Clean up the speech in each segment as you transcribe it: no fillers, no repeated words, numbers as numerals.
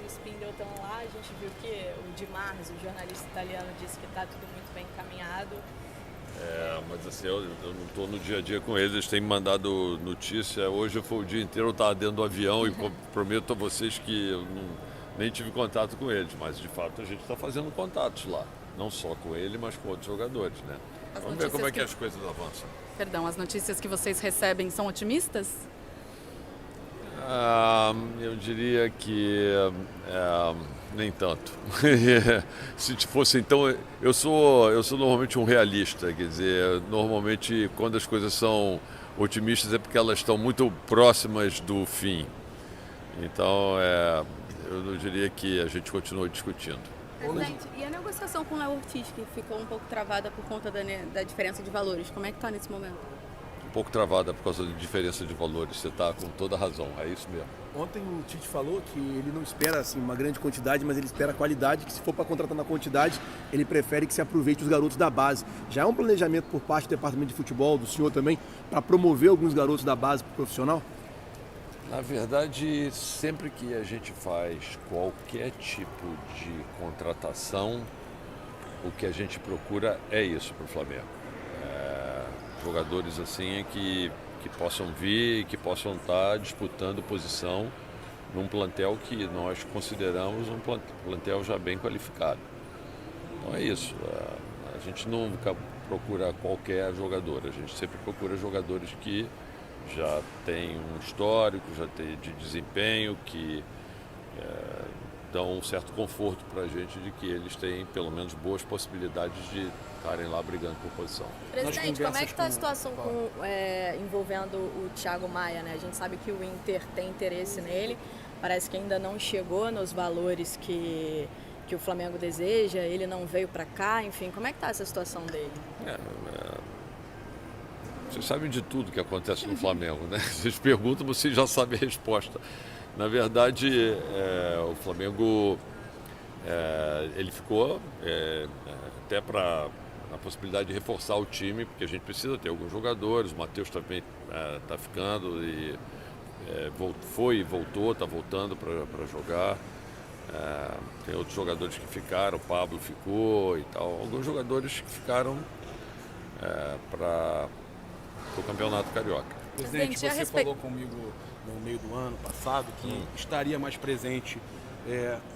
e o Spindle estão lá. A gente viu que o Di Marzo, o jornalista italiano, disse que está tudo muito bem encaminhado. Mas assim, eu não estou no dia a dia com eles têm me mandado notícia. Hoje foi o dia inteiro, eu estava dentro do avião e prometo a vocês que eu nem tive contato com eles, mas de fato a gente está fazendo contatos lá, não só com ele, mas com outros jogadores, né? Vamos ver como é que as coisas avançam. Perdão, as notícias que vocês recebem são otimistas? Eu diria que nem tanto. Se fosse então, eu sou normalmente um realista, quer dizer, normalmente quando as coisas são otimistas é porque elas estão muito próximas do fim. Então, eu diria que a gente continua discutindo. Presidente, e a negociação com o Léo Ortiz, que ficou um pouco travada por conta da diferença de valores, como é que está nesse momento? Um pouco travada por causa da diferença de valores, você está com toda a razão, é isso mesmo. Ontem o Tite falou que ele não espera assim, uma grande quantidade, mas ele espera qualidade, que se for para contratar na quantidade, ele prefere que se aproveite os garotos da base. Já é um planejamento por parte do Departamento de Futebol, do senhor também, para promover alguns garotos da base para o profissional? Na verdade, sempre que a gente faz qualquer tipo de contratação, o que a gente procura é isso para o Flamengo. Jogadores assim que possam vir, que possam estar disputando posição num plantel que nós consideramos um plantel já bem qualificado. Então é isso. A gente nunca procura qualquer jogador, a gente sempre procura jogadores que já têm um histórico, já tem de desempenho, que dão um certo conforto para a gente de que eles têm pelo menos boas possibilidades de estarem lá brigando por posição. Presidente, como é que está a situação envolvendo o Thiago Maia, né? A gente sabe que o Inter tem interesse nele, parece que ainda não chegou nos valores que o Flamengo deseja, ele não veio para cá, enfim, como é que está essa situação dele? Vocês sabem de tudo que acontece no Flamengo, né? Vocês perguntam, vocês já sabem a resposta. Na verdade, o Flamengo ele ficou até para a possibilidade de reforçar o time, porque a gente precisa ter alguns jogadores. O Matheus também está ficando e foi e voltou, está voltando para jogar. Tem outros jogadores que ficaram, o Pablo ficou e tal. Alguns jogadores que ficaram para o Campeonato Carioca. Presidente, você falou comigo no meio do ano passado que estaria mais presente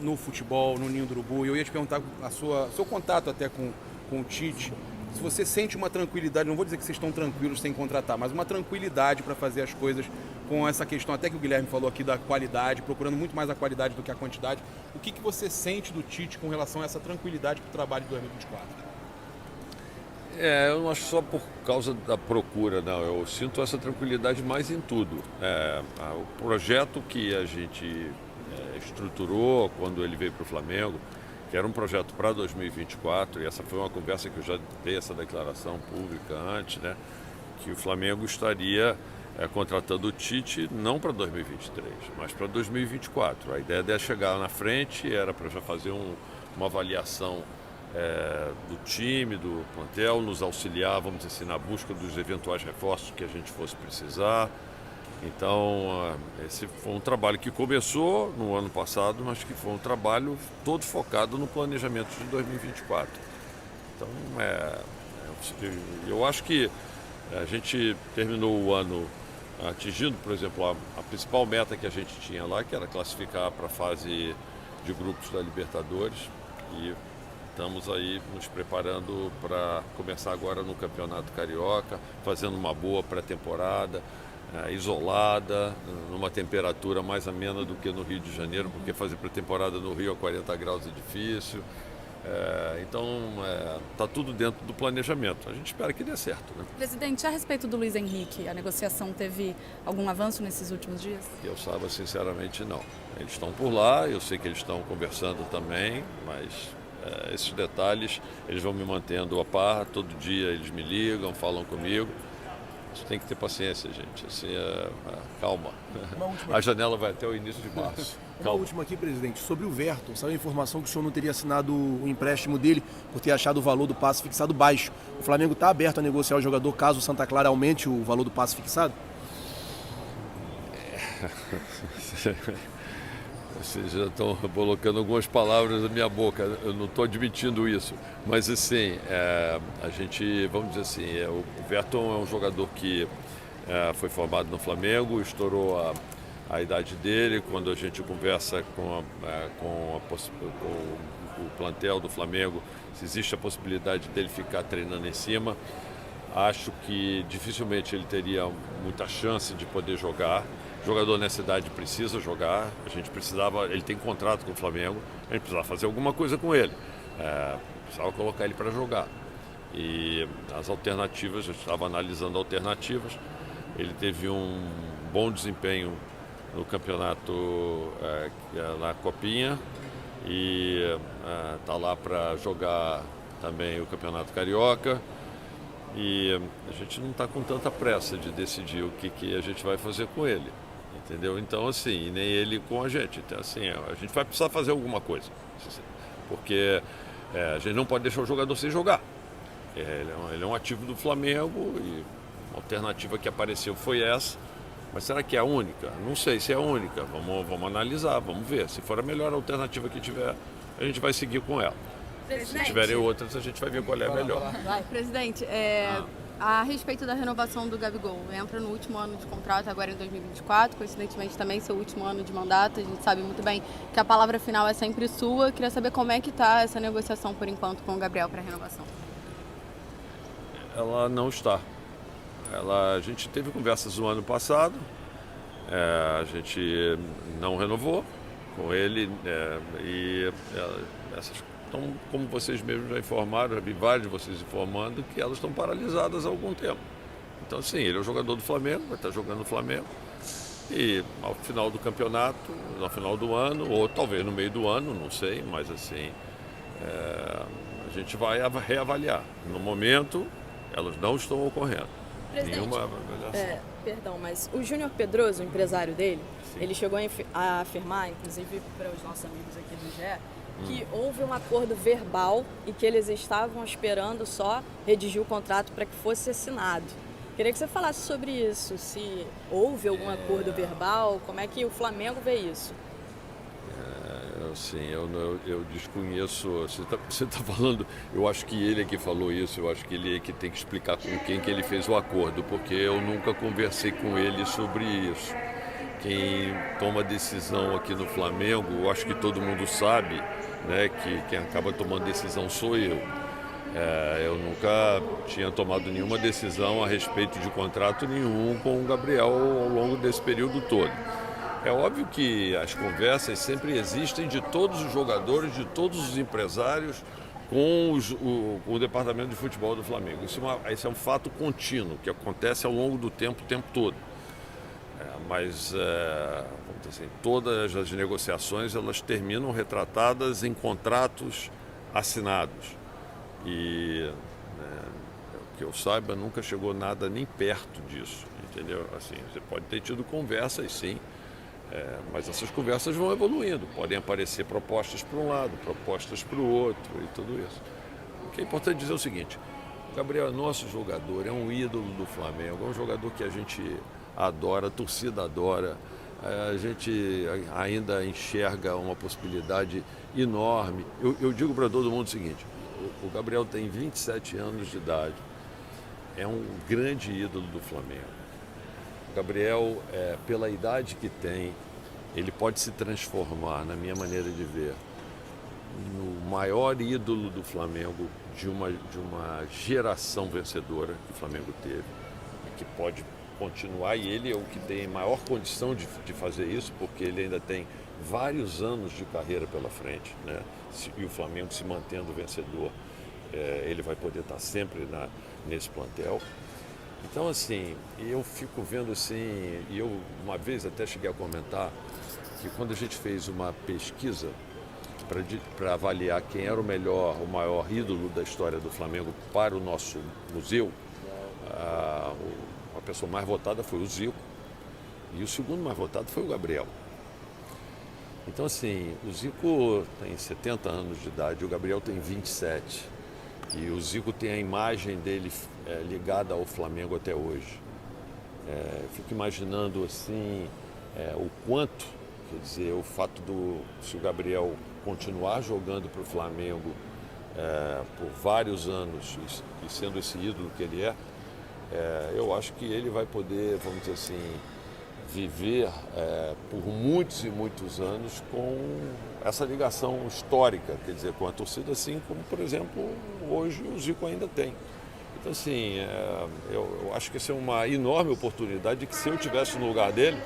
no futebol, no Ninho do Urubu. E eu ia te perguntar seu contato até com o Tite, se você sente uma tranquilidade, não vou dizer que vocês estão tranquilos sem contratar, mas uma tranquilidade para fazer as coisas com essa questão, até que o Guilherme falou aqui da qualidade, procurando muito mais a qualidade do que a quantidade. O que você sente do Tite com relação a essa tranquilidade para o trabalho de 2024? Eu não acho só por causa da procura, não. Eu sinto essa tranquilidade mais em tudo. O projeto que a gente estruturou quando ele veio para o Flamengo, que era um projeto para 2024, e essa foi uma conversa que eu já dei essa declaração pública antes, né? Que o Flamengo estaria contratando o Tite não para 2023, mas para 2024. A ideia de chegar na frente era para já fazer uma avaliação do time, do plantel, nos auxiliar, vamos dizer assim, na busca dos eventuais reforços que a gente fosse precisar. Então, esse foi um trabalho que começou no ano passado, mas que foi um trabalho todo focado no planejamento de 2024. Então, eu acho que a gente terminou o ano atingindo, por exemplo, a principal meta que a gente tinha lá, que era classificar para a fase de grupos da Libertadores, e estamos aí nos preparando para começar agora no Campeonato Carioca, fazendo uma boa pré-temporada, isolada, numa temperatura mais amena do que no Rio de Janeiro, porque fazer pré-temporada no Rio a 40 graus é difícil. Então, está tudo dentro do planejamento. A gente espera que dê certo, né? Presidente, a respeito do Luiz Henrique, a negociação teve algum avanço nesses últimos dias? Eu saiba, sinceramente, não. Eles estão por lá, eu sei que eles estão conversando também, mas esses detalhes eles vão me mantendo a par. Todo dia eles me ligam, falam comigo. Você tem que ter paciência, gente. Assim, calma. A janela vai até o início de março. Uma última aqui, presidente, sobre o Verton. Saiu a informação que o senhor não teria assinado o empréstimo dele por ter achado o valor do passe fixado baixo. O Flamengo está aberto a negociar o jogador caso o Santa Clara aumente o valor do passe fixado? Vocês já estão colocando algumas palavras na minha boca, eu não estou admitindo isso. Mas assim, a gente, vamos dizer assim, o Verton é um jogador que foi formado no Flamengo, estourou a idade dele. Quando a gente conversa com o plantel do Flamengo, se existe a possibilidade dele ficar treinando em cima, acho que dificilmente ele teria muita chance de poder jogar. O jogador nessa idade precisa jogar, ele tem contrato com o Flamengo, a gente precisava fazer alguma coisa com ele, precisava colocar ele para jogar. E as alternativas, a gente estava analisando alternativas, ele teve um bom desempenho no campeonato, na Copinha, e está lá para jogar também o Campeonato Carioca. E a gente não está com tanta pressa de decidir o que a gente vai fazer com ele, entendeu? Então, assim, nem ele com a gente. Então, assim, a gente vai precisar fazer alguma coisa, porque a gente não pode deixar o jogador sem jogar. Ele é um ativo do Flamengo e a alternativa que apareceu foi essa. Mas será que é a única? Não sei se é a única. Vamos analisar, vamos ver. Se for a melhor alternativa que tiver, a gente vai seguir com ela. Se tiverem outras, a gente vai ver qual é a melhor. Presidente, a respeito da renovação do Gabigol, entra no último ano de contrato, agora em 2024, coincidentemente também seu último ano de mandato, a gente sabe muito bem que a palavra final é sempre sua. Queria saber como é que está essa negociação, por enquanto, com o Gabriel para a renovação. Ela não está. A gente teve conversas no ano passado, a gente não renovou com ele, e essas, então, como vocês mesmos já informaram, já vi vários de vocês informando que elas estão paralisadas há algum tempo. Então, sim, ele é o jogador do Flamengo, vai estar jogando no Flamengo, e ao final do campeonato, no final do ano, ou talvez no meio do ano, não sei, mas assim, a gente vai reavaliar. No momento, elas não estão ocorrendo. Presidente, Nenhuma avaliação. Perdão, mas o Júnior Pedroso, o empresário dele, Sim. ele chegou a afirmar, inclusive para os nossos amigos aqui do GE, que houve um acordo verbal e que eles estavam esperando só redigir o contrato para que fosse assinado. Queria que você falasse sobre isso, se houve algum acordo verbal, como é que o Flamengo vê isso? Sim, eu desconheço. Você tá falando, eu acho que ele é que falou isso, eu acho que ele é que tem que explicar com quem que ele fez o acordo, porque eu nunca conversei com ele sobre isso. Quem toma decisão aqui no Flamengo, eu acho que todo mundo sabe, né, que quem acaba tomando decisão sou eu. Eu nunca tinha tomado nenhuma decisão a respeito de contrato nenhum com o Gabriel ao longo desse período todo. É óbvio que as conversas sempre existem de todos os jogadores, de todos os empresários com o departamento de futebol do Flamengo. Isso é um fato contínuo, que acontece ao longo do tempo, o tempo todo. Mas, vamos dizer assim, todas as negociações elas terminam retratadas em contratos assinados. E, que eu saiba, nunca chegou nada nem perto disso, entendeu? Assim, você pode ter tido conversas, sim, mas essas conversas vão evoluindo. Podem aparecer propostas para um lado, propostas para o outro e tudo isso. O que é importante dizer é o seguinte: o Gabriel é nosso jogador, é um ídolo do Flamengo, é um jogador que a gente adora, a torcida adora. A gente ainda enxerga uma possibilidade enorme. Eu digo para todo mundo o seguinte: o Gabriel tem 27 anos de idade, é um grande ídolo do Flamengo. O Gabriel, pela idade que tem, ele pode se transformar, na minha maneira de ver, no maior ídolo do Flamengo, de uma geração vencedora que o Flamengo teve, que pode continuar, e ele é o que tem maior condição de fazer isso, porque ele ainda tem vários anos de carreira pela frente, né? E o Flamengo se mantendo vencedor, ele vai poder estar sempre nesse plantel. Então, assim, eu fico vendo assim, e eu uma vez até cheguei a comentar que quando a gente fez uma pesquisa para avaliar quem era o maior ídolo da história do Flamengo para o nosso museu, a pessoa mais votada foi o Zico e o segundo mais votado foi o Gabriel. Então, assim, o Zico tem 70 anos de idade, o Gabriel tem 27. E o Zico tem a imagem dele ligada ao Flamengo até hoje. Fico imaginando, assim, o quanto Quer dizer, o fato se o Gabriel continuar jogando para o Flamengo por vários anos e sendo esse ídolo que ele eu acho que ele vai poder, vamos dizer assim, viver por muitos e muitos anos com essa ligação histórica, quer dizer, com a torcida, assim como, por exemplo, hoje o Zico ainda tem. Então, assim, eu acho que essa é uma enorme oportunidade que, se eu estivesse no lugar dele,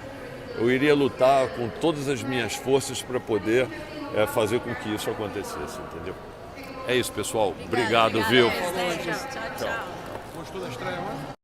eu iria lutar com todas as minhas forças para poder fazer com que isso acontecesse, entendeu? É isso, pessoal. Obrigado, viu? Tchau, tchau. Gostou da estreia, mano?